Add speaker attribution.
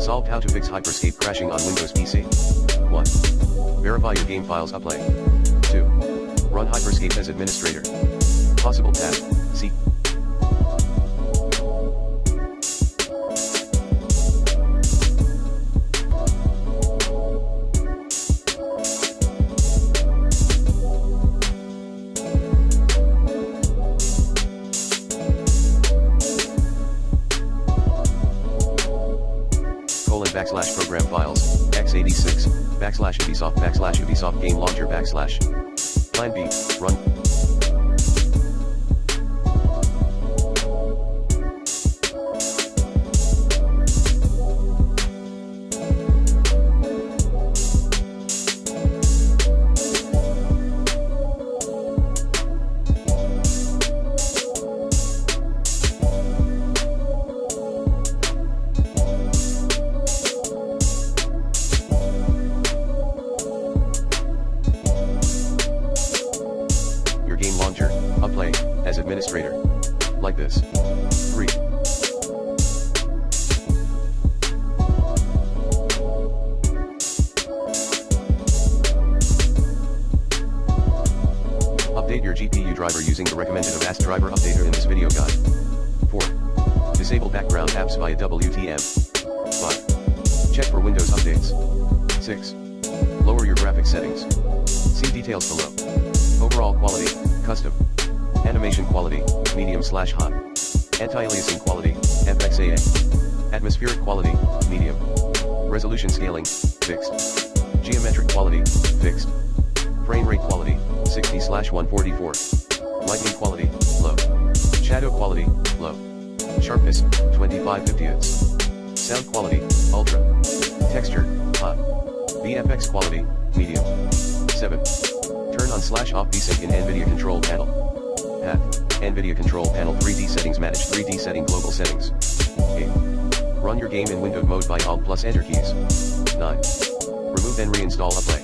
Speaker 1: Solved how to fix Hyperscape crashing on Windows PC. 1. Verify your game files upload. 2. Run Hyperscape as administrator. Possible path, C.
Speaker 2: /program files, x86, /Ubisoft game launcher / Plan B, run. Upplay, as administrator. Like this. 3. Update your GPU driver using the recommended Avast driver updater in this video guide. 4. Disable background apps via WTM. 5. Check for Windows updates. 6. Lower your graphics settings. See details below. Overall quality, custom. Animation quality, medium/high. Anti-aliasing quality, FXAA. Atmospheric quality, medium. Resolution scaling, fixed. Geometric quality, fixed. Frame rate quality, 60/144. Lighting quality, low. Shadow quality, low. Sharpness, 25/50ths. Sound quality, ultra. Texture, high. VFX quality, medium. 7. Turn on /off VSync in NVIDIA control panel. Path, NVIDIA control panel 3D settings manage 3D setting global settings. 8. Run your game in windowed mode by Alt plus Enter keys. 9. Remove and reinstall Upplay.